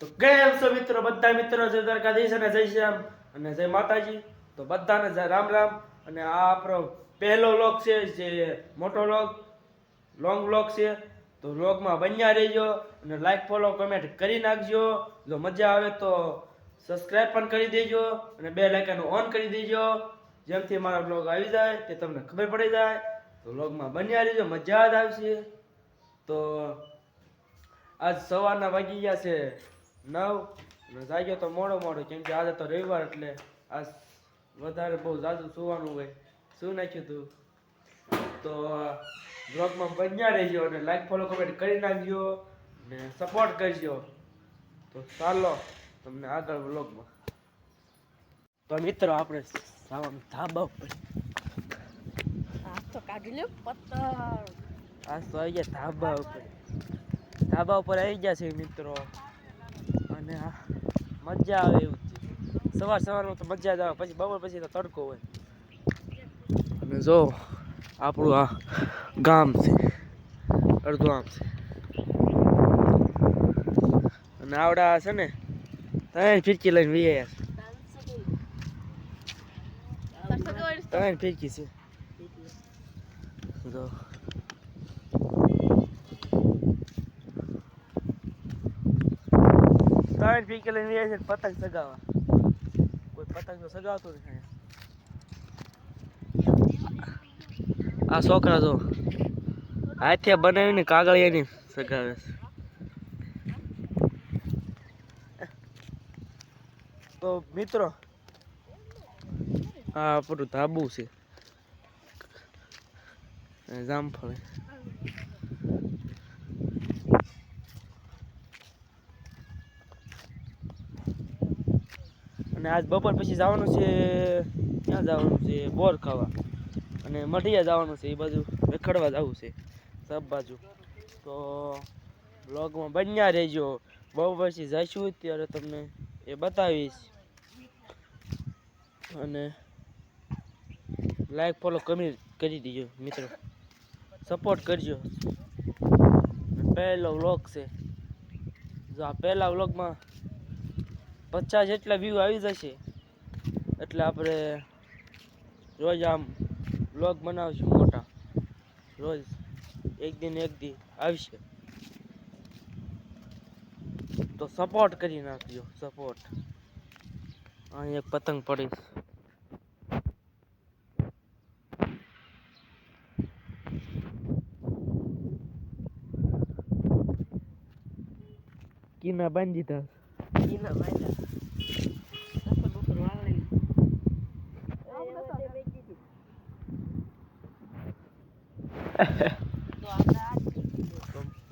તો કેમ છો મિત્રો, બધા મિત્રો જય દ્વારકાધીશ અને જય શ્યામ અને જય માતાજી. તો બધાને રામ રામ. અને આ આપણો પહેલો વ્લોગ છે, જે મોટો લોંગ વ્લોગ છે. તો વ્લોગમાં બન્યા રહેજો અને લાઈક ફોલો કમેન્ટ કરી નાખજો. જો મજા આવે તો સબસ્ક્રાઇબ પણ કરી દેજો અને બેલ આઇકન ઓન કરી દેજો, જેમથી મારા વ્લોગ આવી જાય તે તમને ખબર પડી જાય. તો વ્લોગમાં બન્યા રહેજો, મજા જ આવશે. તો આજ સવારના વાગી ગયા છે 9 અને જાગ્યો તો મોડો કેમ કે આજે તો રવિવાર, એટલે આજ વધારે બહુ જાજુ સુવાનું હોય, શું નાખ્યું તું. તો બ્લોગમાં બન્યા રહેજો અને લાઈક ફોલો કમેન્ટ કરી નાખજો ને સપોર્ટ કરજો. તો ચાલો તમને આગળ બ્લોગમાં. તો મિત્રો આપણે જવાનું ધાબા ઉપર. આજ તો કાઢી લ્યો પત્તર. આજ તો આવી ગયા ધાબા ઉપર આવી ગયા છે મિત્રો. અને મજા આવે એવું છે. સવારમાં તો મજા જ આવે, પછી બપોર પછી તો તડકો હોય. અને જો આપણું આ ગામ છે, અડધું આમ છે. અને આવડા છે ને ત્રણ ફિરકી લઈને વી આવ્યા છે. ત્રણ ફિરકી છે જો. ત્રણ ફિરકી લઈને વી આવ્યા છે પતંગ સગાવા. કોઈ પતંગ તો સગાવતો નથી. આ છોકરા જો હાથે બનાવીને કાગળિયાની સગાવે છે. તો મિત્રો આ આપણું ધાબુ છે, જામફળ. અને આજ બપોર પછી જવાનું છે, ક્યાં જવાનું છે, બોર ખાવા. અને મઢિયા જવાનું છે, એ બાજુ રખડવા જવું છે સબ બાજુ. તો બ્લોગમાં બન્યા રહેજો. બપોર પછી જઈશું ત્યારે તમને એ બતાવીશ. અને લાઈક ફોલો કરી દીજો મિત્રો, સપોર્ટ કરજો. પહેલો વ્લોગ છે, જો આ પહેલા વ્લોગમાં 50 જેટલા વ્યૂ આવી જશે એટલે આપણે રોજ આમ વ્લોગ બનાવશું મોટા. રોજ એક દી આવશે. તો સપોર્ટ કરી નાખજો, સપોર્ટ. અહીં એક પતંગ પડી. કીના બાંધી દીધા. કીના બાંધ્યા. બપોર વાળેલી.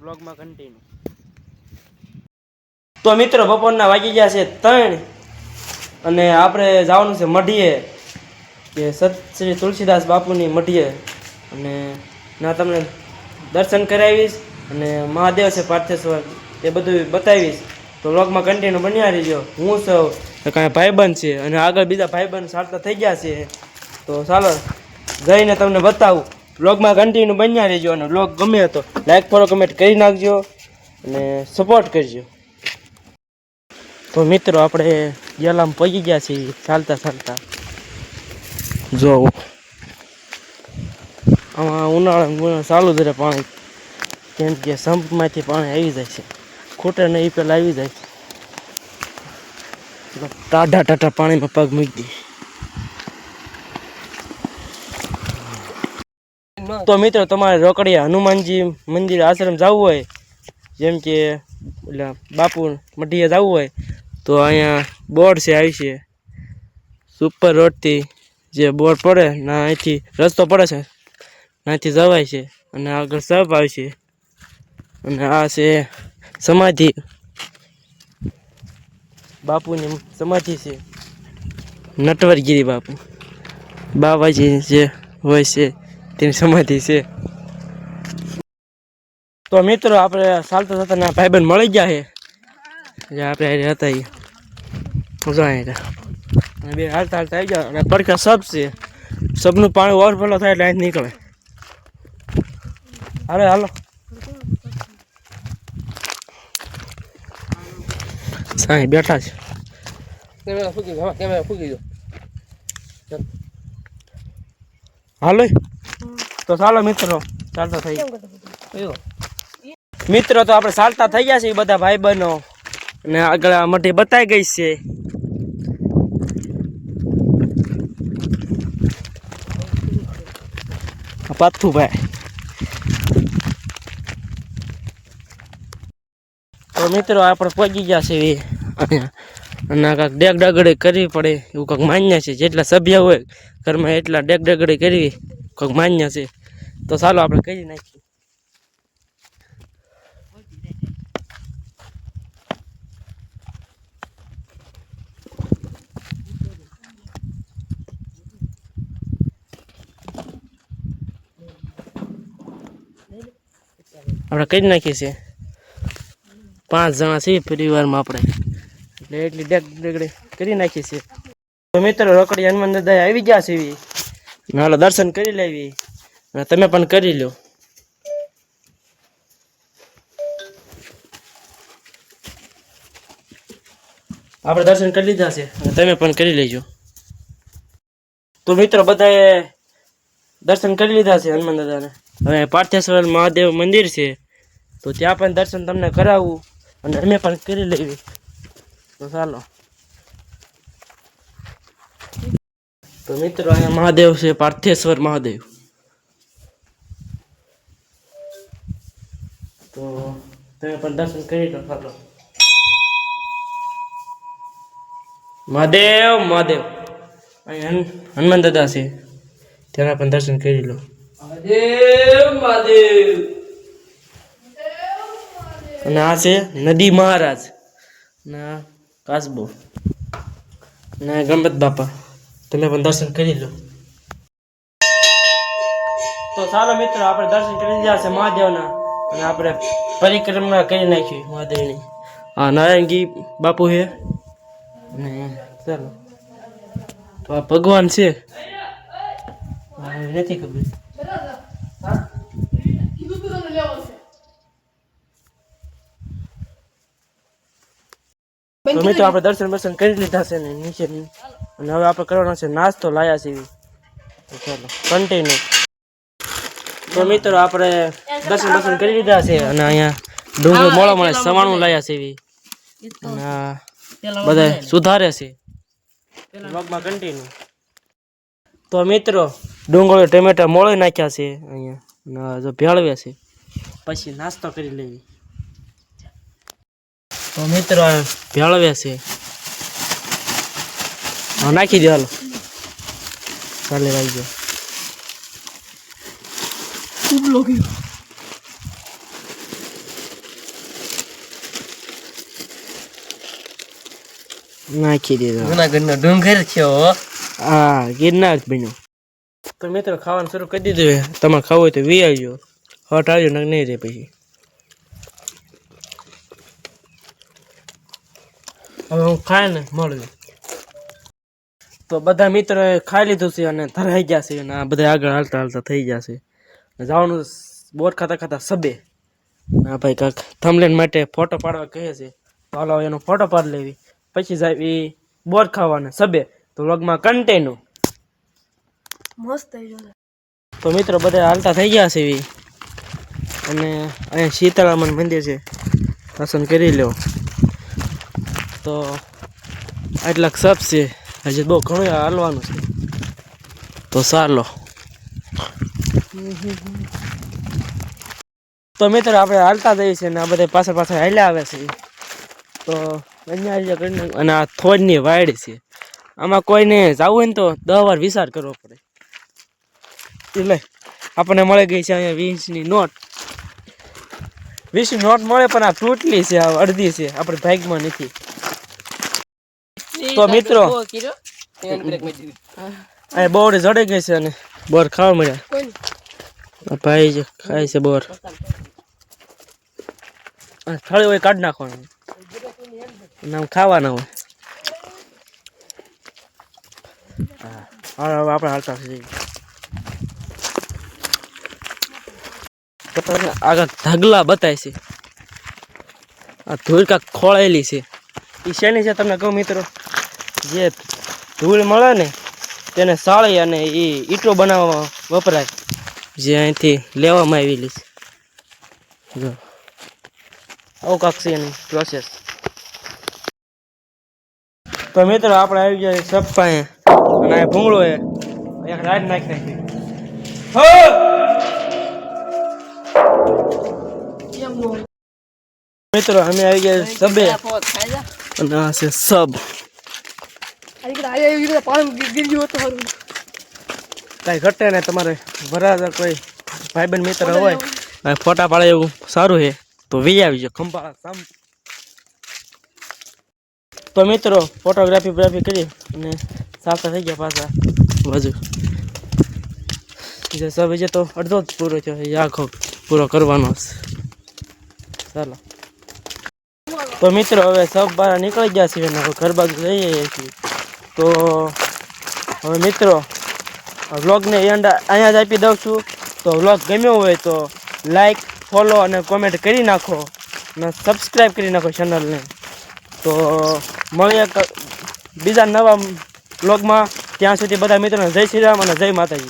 બ્લોગમાં કન્ટિન્યુ. તો મિત્રો બપોરના વાગી ગયા છે 3 અને આપણે જવાનું છે મઢીએ, કે સત શ્રી તુલસીદાસ બાપુની મઢીએ. અને ના તમને દર્શન કરાવીશ અને મહાદેવ છે પાર્થેશ્વર, એ બધું બતાવીશ. તો વ્લોગમાં કન્ટિન્યુ બન્યા રહીજો. હું સૌ કાંઈ ભાઈબંધ છે અને આગળ બીજા ભાઈબંધ ચાલતા થઈ ગયા છે. તો ચાલો જઈને તમને બતાવું. વ્લોગમાં કન્ટિન્યુ બન્યા રહેજો અને વ્લોગ ગમે તો લાઈક ફોલો કમેન્ટ કરી નાખજો અને સપોર્ટ કરજો. તો મિત્રો આપણે ગેલામાં પગી ગયા છીએ ચાલતા. જો આમાં ઉનાળા ચાલુ જ રહે પાણી, કેમ કે સંપમાંથી પાણી આવી જાય છે. ખૂટે ને એ પેલા આવી જાય છે. ટાઢા પાણીમાં પગ મૂકી દે. તો મિત્રો તમારે રોકડિયા હનુમાનજી મંદિર આશ્રમ જવું હોય, જેમ કે એટલે બાપુ મઢીએ જવું હોય, તો અહીંયા બોર્ડ છે આવી છે સુપર રોડથી. જે બોર્ડ પડે ના અહીંથી રસ્તો પડે છે, અહીંથી જવાય છે. અને આગળ સબ આવે છે. અને આ છે સમાધિ, બાપુની સમાધિ છે. નટવરગીરી બાબાજી જે હોય છે તેની સમાધિ છે. તો મિત્રો આપણે ચાલતા ના ભાઈબંધ મળી ગયા છે, જે આપણે હતા એ બે હાલતા આવી ગયા. અને પડખા સબ છે, સબનું પાણી ઓવરફ્લો થાય એટલે અહીં નીકળે. હાલો સાંઈ બેઠા છે. કેમેરા ફૂકી દો, કેમેરા ફૂકી દો. હાલો તો ચાલો મિત્રો ચાલતા થઈ કેમ કરતો એવો મિત્રો તો આપણે ચાલતા થઈ ગયા છે બધા ભાઈ બહેનો અને આગળ આ મઢી બતાઈ ગઈ છે. પાથુભાઈ તો મિત્રો આપણે પહોંચી ગયા છે અહીંયા અને કાંઈક ડેગ ડગડી કરવી પડે એવું કાંઈક માન્ય છે. જેટલા સભ્ય હોય ઘરમાં એટલા ડેગ ડગડી કરવી કાંઈક માન્ય છે. તો ચાલો આપણે કરી નાખીએ. આપણે કરી નાખીએ છીએ 5 જણા છીએ પરિવારમાં આપણે એટલે એટલી ડેગ ડગડી કરી નાખીએ છીએ. તો મિત્રો રોકડી હનુમાન દાદા આવી ગયા છે એવી હાલો દર્શન કરી લેવી અને તમે પણ કરી લો. આપણે દર્શન કરી લીધા છે અને તમે પણ કરી લેજો. તો મિત્રો બધાએ દર્શન કરી લીધા છે હનુમાન દાદાને. હવે પાર્થેશ્વર મહાદેવ મંદિર છે તો ત્યાં પણ દર્શન તમને કરાવવું અને અમે પણ કરી લેવી. તો ચાલો. તો મિત્રો અહીંયા મહાદેવ છે પાર્થેશ્વર મહાદેવ. તો તમે પણ દર્શન કરી લો. ચાલો મહાદેવ મહાદેવ અહીંયા હનુમાન દાદા છે તેના પણ દર્શન કરી લો. મહાદેવ મહાદેવ. અને આ છે નદી મહારાજ ના કાસબો ને ગણપત બાપા તમે પણ દર્શન કરી લો. તો ચાલો મિત્રો આપણે દર્શન કરી લીધા છે મહાદેવના અને આપણે પરિક્રમા કરી નાખી મહાદેવની. આ નારાયણગી બાપુ છે અને ચાલો તો આ ભગવાન છે નથી ખબર. તો મિત્રો આપણે દર્શન કરી લીધા છે ને નીચે અને હવે આપણે કરવાનો છે નાસ્તો લાયા છે. તો ચાલો કન્ટિન્યુ. તો મિત્રો આપણે દર્શન કરી લીધા છે અને અહીંયા ડુંગર મોળા મળે સવાણું લાયા છે એવી અને આ બધા સુધારે છે વ્લોગમાં કન્ટિન્યુ. તો મિત્રો ડુંગળી ટમેટા મોળી નાખ્યા છે અહીંયા અને જો ભેળવે છે પછી નાસ્તો કરી લેવી. તો મિત્રો ભેળવે છે નાખી દે હાલો ચાલે આવી ગયો. નાખી દીધો. જૂનાગઢનો ડુંગર છે હો. હા ગિરનાર બન્યો. તો મિત્રો ખાવાનું શરૂ કરી દીધું. તમારે ખાવું હોય તો વી આવજો. હટ આવજો ને નહીં રે પછી. હવે હું ખાય ને મળ્યું. તો બધા મિત્રોએ ખાઈ લીધું છે અને ધરાઈ ગયા છે અને આ બધા આગળ હાલતા થઈ ગયા છે. જવાનું બોર ખાતા સબે. ના ભાઈ કાંક થમલેન માટે ફોટો પાડવા કહે છે તો હાલો એનો ફોટો પાડી લેવી પછી જાય એ બોર ખાવાના સબે. તો વ્લોગમાં કન્ટિન્યુ. મસ્ત થઈ ગયો. તો મિત્રો બધા હાલતા થઈ ગયા છે એવી અને અહીંયા સીતારામન મંદિર છે દર્શન કરી લો. તો આટલાક સબ છે હજી બહુ ઘણું હાલવાનું છે. તો ચાલો. તો મિત્રો આપણે હાલતા જઈએ છીએ અને આ બધા પાછળ હાલ્યા આવે છે. તો અહીંયા અને આ થોડની વાડ છે. આમાં કોઈને જવું હોય ને તો 10 વાર વિચાર કરવો પડે. એટલે આપણને મળી ગઈ છે અહીંયા 20ની નોટ. 20ની નોટ મળે પણ આ તૂટલી છે આ અડધી છે આપણે ભાગમાં નથી. તો મિત્રો આ બોર જડી ગઈ છે અને બોર ખાવા મળ્યા. ભાઈ જે ખાય છે બોર થળી હોય કાઢી નાખવાનું નામ ખાવાના હોય. હા હવે આપણે હાલતા જઈએ. આગળ ઢગલા બતાય છે. આ ધૂળ કાંક ખોળેલી છે એ શેની છે તમને કહું મિત્રો, જે ધૂળ મળે ને તેને સાળી અને એ ઈંટો બનાવવામાં વપરાય, જે અહીંથી લેવામાં આવેલી છે. જો આવું કાંક છે એની પ્રોસેસ. તો મિત્રો આપણે આવી ગયા સપ્પાએ અને આ ભૂંગળો એ એક રાત નાખી નાખી. મિત્રો અમે આવી ગયા સબે અને આ છે સબ. કાંઈ ઘટે ને તમારે વરાજા કોઈ ભાઈબંધ મિત્ર હોય અને ફોટા પાડે એવું સારું છે તો વી આવી જાઓ ખંભાળા સામ. તો મિત્રો ફોટોગ્રાફી કરી અને સાફા થઈ ગયા પાછા બાજુ. જે સબ છે તો અડધો જ પૂરો થયો, એ આખો પૂરો કરવાનો છે. ચાલો તો મિત્રો હવે સબ બહાર નીકળી ગયા છીએ અને ઘર બાજુ જઈ જઈએ છીએ. તો હવે મિત્રો વ્લોગને એન્ડ અહીંયા જ આપી દઉં છું. તો વ્લોગ ગમ્યો હોય તો લાઈક, ફોલો અને કોમેન્ટ કરી નાખો અને સબસ્ક્રાઈબ કરી નાખો ચેનલને. તો મળીએ બીજા નવા વ્લોગમાં. ત્યાં સુધી બધા મિત્રોને જય શ્રી રામ અને જય માતાજી.